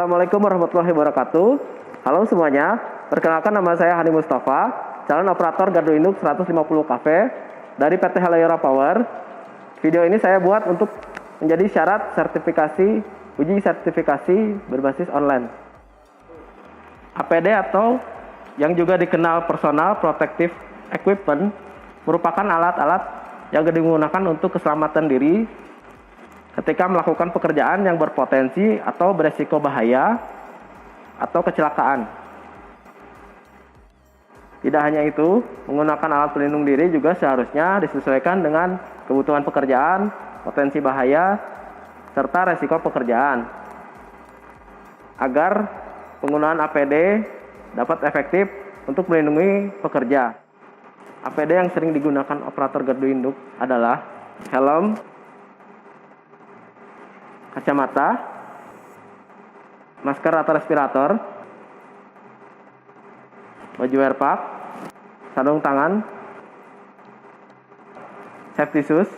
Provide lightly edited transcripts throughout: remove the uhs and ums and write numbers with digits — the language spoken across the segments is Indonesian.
Assalamualaikum warahmatullahi wabarakatuh. Halo semuanya, perkenalkan nama saya Hani Mustafa, calon operator gardu induk 150 kV dari PT Heliora Power. Video ini saya buat untuk menjadi syarat sertifikasi, uji sertifikasi berbasis online. APD atau yang juga dikenal Personal Protective Equipment merupakan alat-alat yang digunakan untuk keselamatan diri ketika melakukan pekerjaan yang berpotensi atau beresiko bahaya atau kecelakaan. Tidak hanya itu, menggunakan alat pelindung diri juga seharusnya disesuaikan dengan kebutuhan pekerjaan, potensi bahaya, serta resiko pekerjaan, agar penggunaan APD dapat efektif untuk melindungi pekerja. APD yang sering digunakan operator gardu induk adalah helm, kacamata, masker atau respirator, baju wear pack, sarung tangan, safety shoes,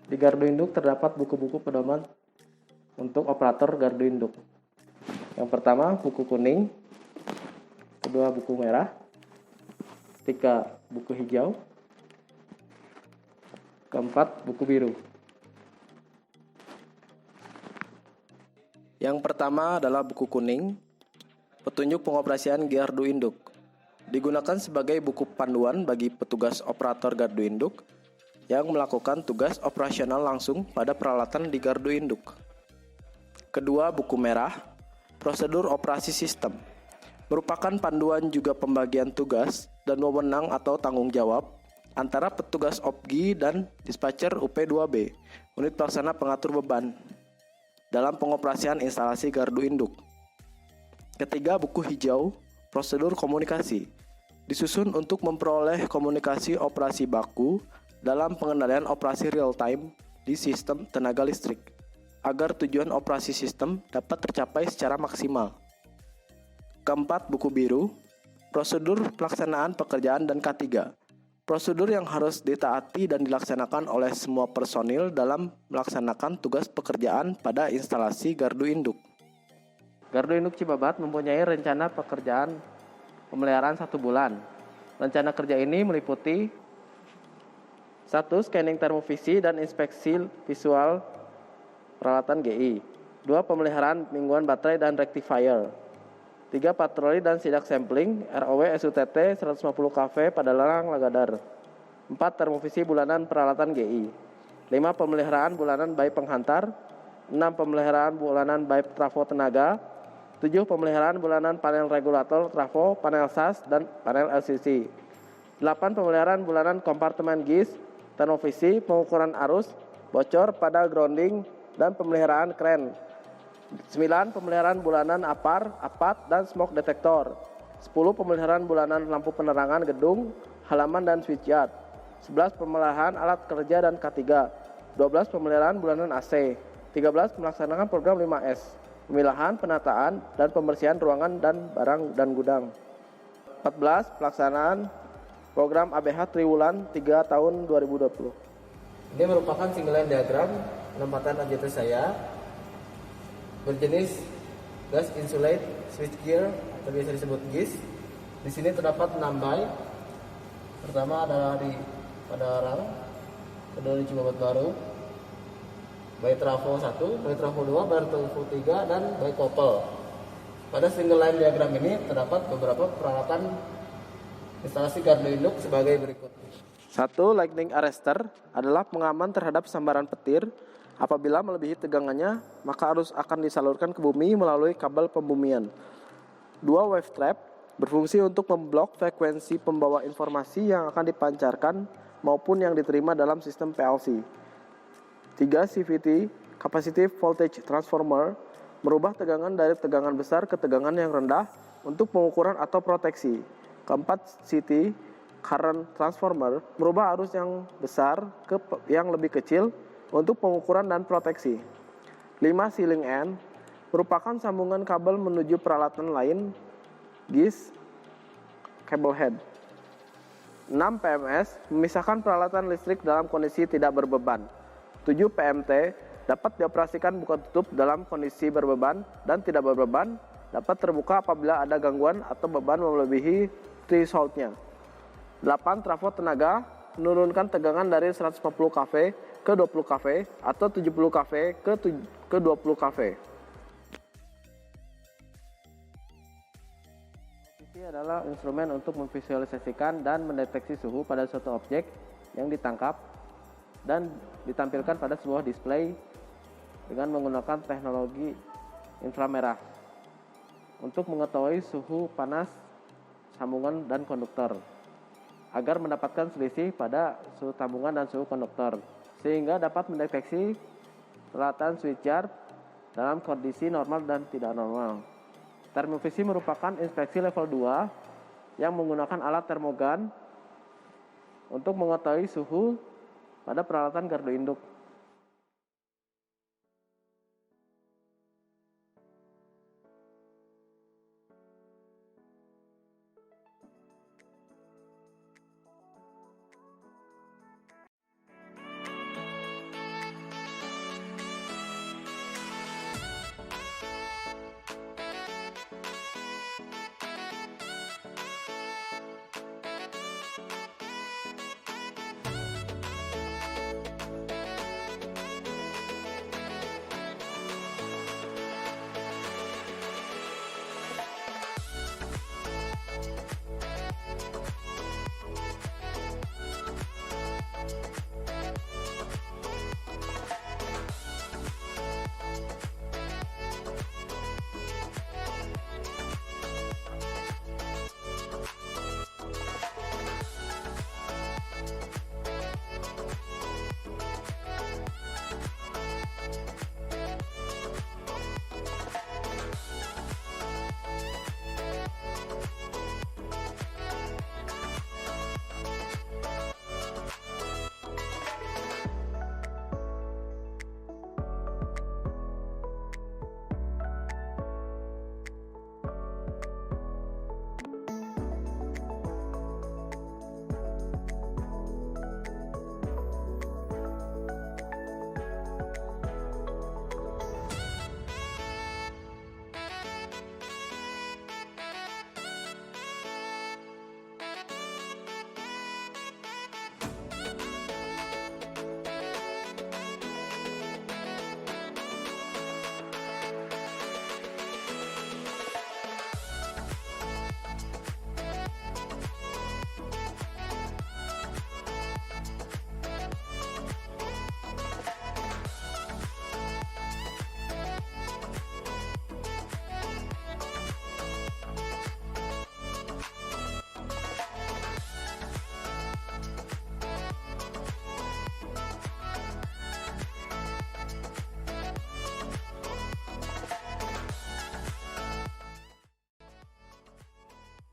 di gardu induk terdapat buku-buku pedoman untuk operator gardu induk. Yang pertama buku kuning, kedua buku merah, ketiga buku hijau, keempat buku biru. Yang pertama adalah buku kuning, petunjuk pengoperasian gardu induk. Digunakan sebagai buku panduan bagi petugas operator gardu induk yang melakukan tugas operasional langsung pada peralatan di gardu induk. Kedua, buku merah, prosedur operasi sistem. Merupakan panduan juga pembagian tugas dan wewenang atau tanggung jawab antara petugas OPGI dan dispatcher UP2B, unit pelaksana pengatur beban, dalam pengoperasian instalasi gardu induk. Ketiga, buku hijau, prosedur komunikasi. Disusun untuk memperoleh komunikasi operasi baku dalam pengendalian operasi real time di sistem tenaga listrik, agar tujuan operasi sistem dapat tercapai secara maksimal. Keempat, buku biru, prosedur pelaksanaan pekerjaan dan K3. Prosedur yang harus ditaati dan dilaksanakan oleh semua personil dalam melaksanakan tugas pekerjaan pada instalasi gardu induk. Gardu induk Cibabat mempunyai rencana pekerjaan pemeliharaan 1 bulan. Rencana kerja ini meliputi 1. Scanning termovisi dan inspeksi visual peralatan GI. 2. Pemeliharaan mingguan baterai dan rectifier. 3. Patroli dan sidak sampling ROW SUTT 150 kV pada Larang Lagadar. 4. Termovisi bulanan peralatan GI. 5. Pemeliharaan bulanan baik penghantar. 6. Pemeliharaan bulanan baik trafo tenaga. 7. Pemeliharaan bulanan panel regulator trafo, panel SAS, dan panel LCC. 8. Pemeliharaan bulanan kompartemen GIS, termovisi, pengukuran arus, bocor pada grounding, dan pemeliharaan kren. 9. Pemeliharaan bulanan APAT, dan smoke detector. 10. Pemeliharaan bulanan lampu penerangan gedung, halaman, dan switchyard. 11. Pemeliharaan alat kerja dan K3. 12. Pemeliharaan bulanan AC. 13. Melaksanakan program 5S, pemilahan, penataan, dan pembersihan ruangan dan barang dan gudang. 14. Pelaksanaan program ABH Triwulan 3 tahun 2020. Ini merupakan single line diagram penempatan AJT saya berjenis gas insulate switchgear atau biasa disebut GIS. Di sini terdapat 6 bay. Pertama adalah di Padalarang, kedua di Cibabat Baru, bay trafo 1, bay trafo 2, bay trafo 3, dan bay couple. Pada single line diagram ini terdapat beberapa peralatan instalasi gardu induk sebagai berikut. 1. Lightning arrestor adalah pengaman terhadap sambaran petir. Apabila melebihi tegangannya, maka arus akan disalurkan ke bumi melalui kabel pembumian. 2. Wave trap berfungsi untuk memblok frekuensi pembawa informasi yang akan dipancarkan maupun yang diterima dalam sistem PLC. 3. CVT, Capacitive Voltage Transformer, merubah tegangan dari tegangan besar ke tegangan yang rendah untuk pengukuran atau proteksi. 4. CT, Current Transformer, merubah arus yang besar ke yang lebih kecil untuk pengukuran dan proteksi. 5. Sealing end, merupakan sambungan kabel menuju peralatan lain, GIS, cable head. 6 PMS memisahkan peralatan listrik dalam kondisi tidak berbeban. 7 PMT dapat dioperasikan buka tutup dalam kondisi berbeban dan tidak berbeban, dapat terbuka apabila ada gangguan atau beban melebihi threshold-nya. 8 trafo tenaga menurunkan tegangan dari 140 kV ke 20 kV atau 70 kV ke 20 kV. Posisi adalah instrumen untuk memvisualisasikan dan mendeteksi suhu pada suatu objek yang ditangkap dan ditampilkan pada sebuah display dengan menggunakan teknologi inframerah untuk mengetahui suhu panas sambungan dan konduktor agar mendapatkan selisih pada suhu tambungan dan suhu konduktor, sehingga dapat mendeteksi peralatan switchgear dalam kondisi normal dan tidak normal. Termovisi merupakan inspeksi level 2 yang menggunakan alat termogan untuk mengetahui suhu pada peralatan gardu induk.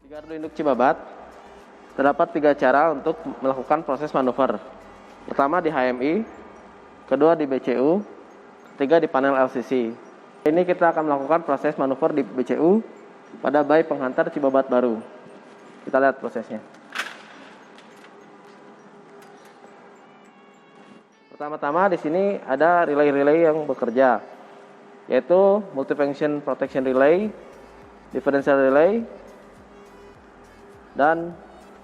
Di gardu induk Cibabat, terdapat 3 cara untuk melakukan proses manuver. Pertama di HMI, kedua di BCU, ketiga di panel LCC. Ini kita akan melakukan proses manuver di BCU pada bayi penghantar Cibabat baru. Kita lihat prosesnya. Pertama-tama di sini ada relay-relay yang bekerja, yaitu multifunction protection relay, differential relay, dan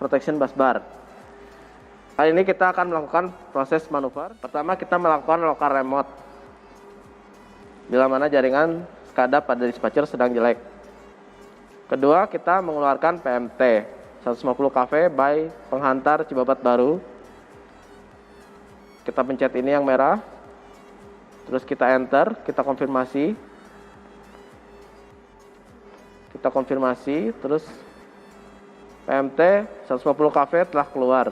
protection bus bar. Kali ini kita akan melakukan proses manuver. Pertama kita melakukan local remote bila mana jaringan SCADA pada dispatcher sedang jelek. Kedua kita mengeluarkan PMT 150 kV by penghantar Cibabat baru. Kita pencet ini yang merah, terus kita enter, kita konfirmasi, terus PMT 150 kV telah keluar.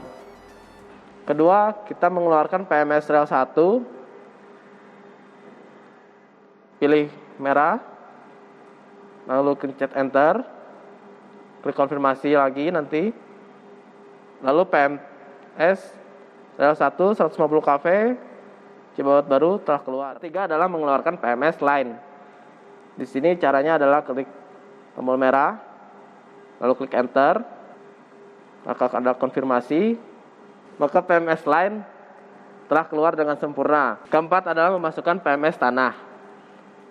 Kedua, kita mengeluarkan PMS rel 1, pilih merah, lalu pencet enter, klik konfirmasi lagi nanti, lalu PMS rel 1 150 kV Cibabat baru telah keluar. Ketiga adalah mengeluarkan PMS line. Di sini caranya adalah klik tombol merah, lalu klik enter, maka ada konfirmasi, maka PMS line telah keluar dengan sempurna. Keempat adalah memasukkan PMS tanah.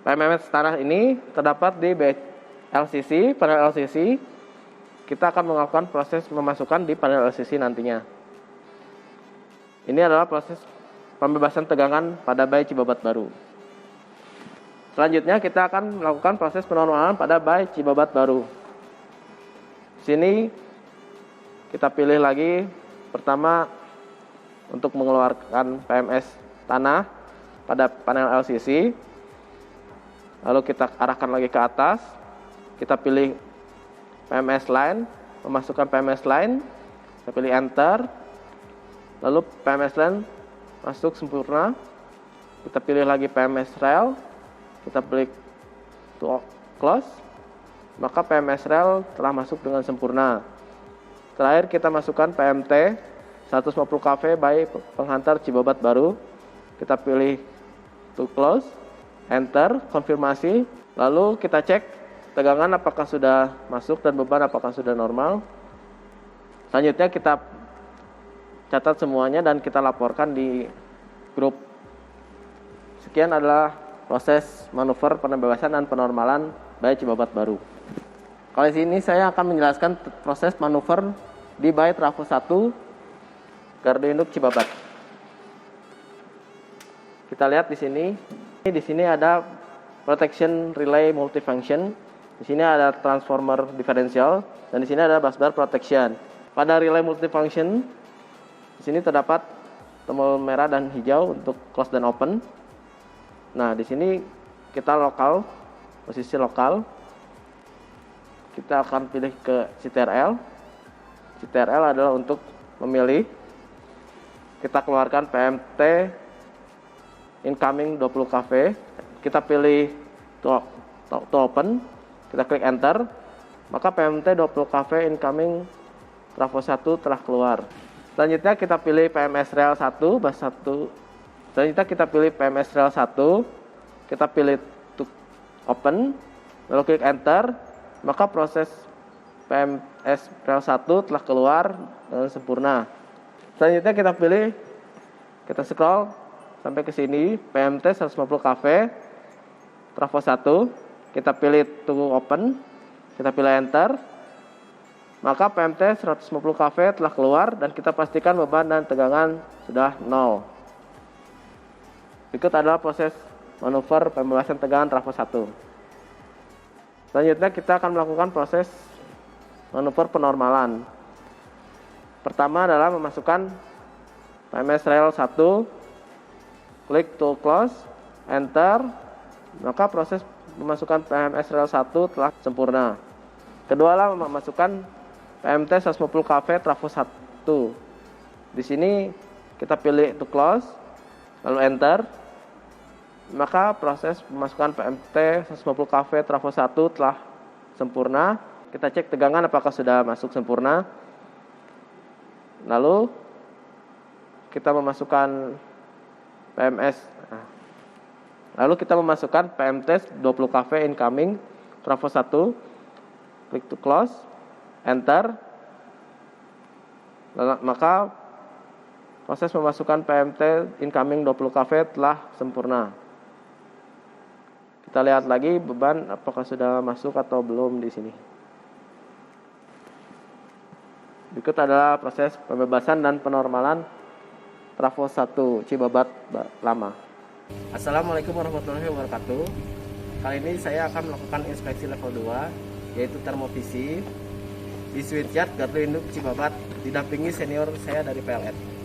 PMS tanah ini terdapat di LCC, panel LCC. Kita akan melakukan proses memasukkan di panel LCC nantinya. Ini adalah proses pembebasan tegangan pada bayi Cibabat baru. Selanjutnya kita akan melakukan proses penormalan pada bayi Cibabat baru. Di sini kita pilih lagi pertama untuk mengeluarkan PMS tanah pada panel LCC. Lalu kita arahkan lagi ke atas. Kita pilih PMS line, memasukkan PMS line. Kita pilih enter. Lalu PMS line masuk sempurna. Kita pilih lagi PMS rail. Kita klik to close. Maka PMS rail telah masuk dengan sempurna. Terakhir kita masukkan PMT 150 kV by penghantar Cibabat baru. Kita pilih to close, enter, konfirmasi. Lalu kita cek tegangan apakah sudah masuk dan beban apakah sudah normal. Selanjutnya kita catat semuanya dan kita laporkan di grup. Sekian adalah proses manuver pembebasan dan penormalan bayi Cibabat baru. Kali ini saya akan menjelaskan proses manuver di bayi trafo 1 gardu induk Cibabat. Kita lihat di sini. Di sini ada protection relay multifunction. Di sini ada transformer differential dan di sini ada busbar protection. Pada relay multifunction di sini terdapat tombol merah dan hijau untuk close dan open. Nah, di sini kita lokal, posisi lokal. Kita akan pilih ke CTRL. CTRL adalah untuk memilih. Kita keluarkan PMT incoming 20 kV. Kita pilih to open. Kita klik enter. Maka PMT 20 kV incoming trafo 1 telah keluar. Selanjutnya kita pilih PMS rail 1, bus 1. Selanjutnya kita pilih PMS rail 1. Kita pilih to open. Lalu klik enter. Maka proses PMS rail 1 telah keluar dengan sempurna. Selanjutnya kita pilih, kita scroll sampai ke sini, PMT 150 kV, trafo 1, kita pilih to open, kita pilih enter, maka PMT 150 kV telah keluar dan kita pastikan beban dan tegangan sudah 0. Berikut adalah proses manuver pembebasan tegangan trafo 1. Selanjutnya kita akan melakukan proses manuver penormalan. Pertama adalah memasukkan PMS rail 1, klik to close, enter, maka proses memasukkan PMS rail 1 telah sempurna. Kedua adalah memasukkan PMT 150 kV trafo 1. Di sini kita pilih to close, lalu enter, maka proses memasukkan PMT 150 kV trafo 1 telah sempurna. Kita cek tegangan apakah sudah masuk sempurna. Lalu kita memasukkan PMS. Lalu kita memasukkan PMT 20 kV incoming trafo 1. Klik to close, enter. Maka proses memasukkan PMT incoming 20 kV telah sempurna. Kita lihat lagi beban apakah sudah masuk atau belum di sini. Berikut adalah proses pembebasan dan penormalan trafo 1 Cibabat lama. Assalamualaikum warahmatullahi wabarakatuh. Kali ini saya akan melakukan inspeksi level 2, yaitu termovisi di switchyard gardu induk Cibabat, didampingi senior saya dari PLN.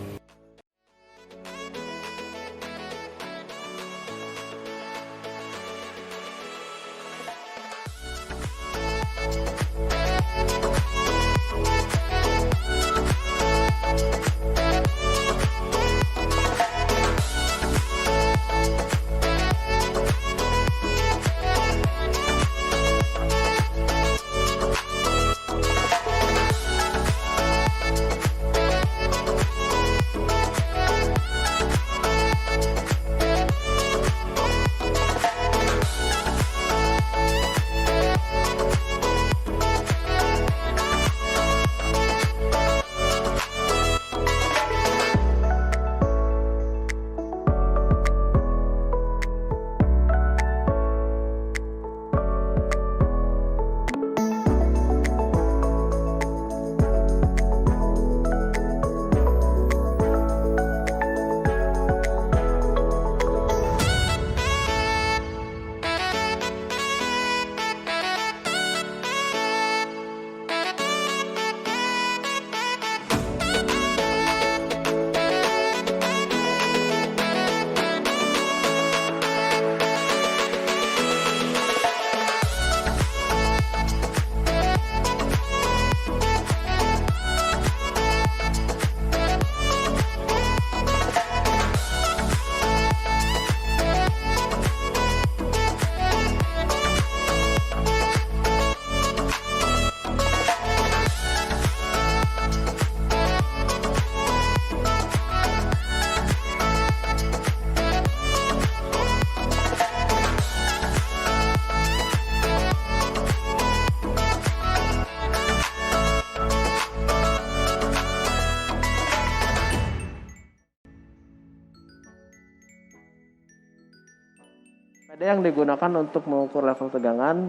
Ada yang digunakan untuk mengukur level tegangan.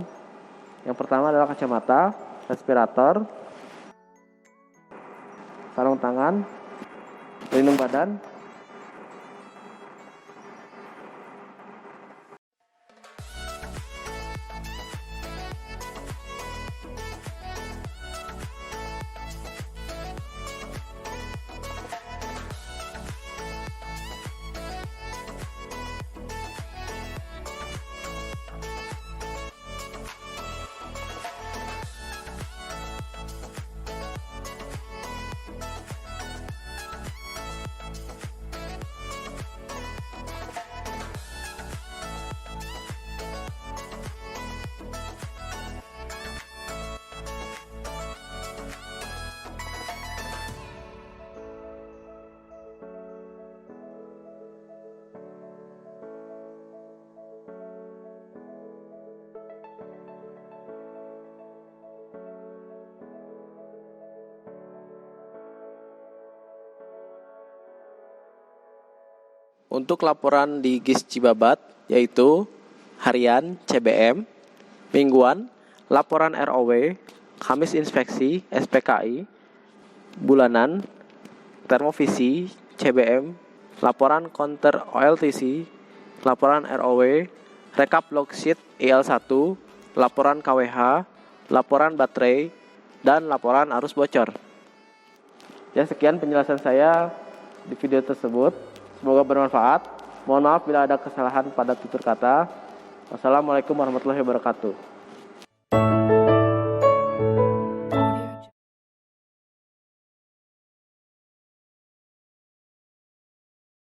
Yang pertama adalah kacamata, respirator, sarung tangan, pelindung badan. Untuk laporan di GIS Cibabat, yaitu harian CBM, mingguan laporan ROW, Kamis inspeksi SPKI, bulanan termovisi CBM, laporan counter OLTC, laporan ROW, rekap logsheet IL1, laporan KWH, laporan baterai, dan laporan arus bocor. Ya, sekian penjelasan saya di video tersebut. Semoga bermanfaat. Mohon maaf bila ada kesalahan pada tutur kata. Wassalamualaikum warahmatullahi wabarakatuh.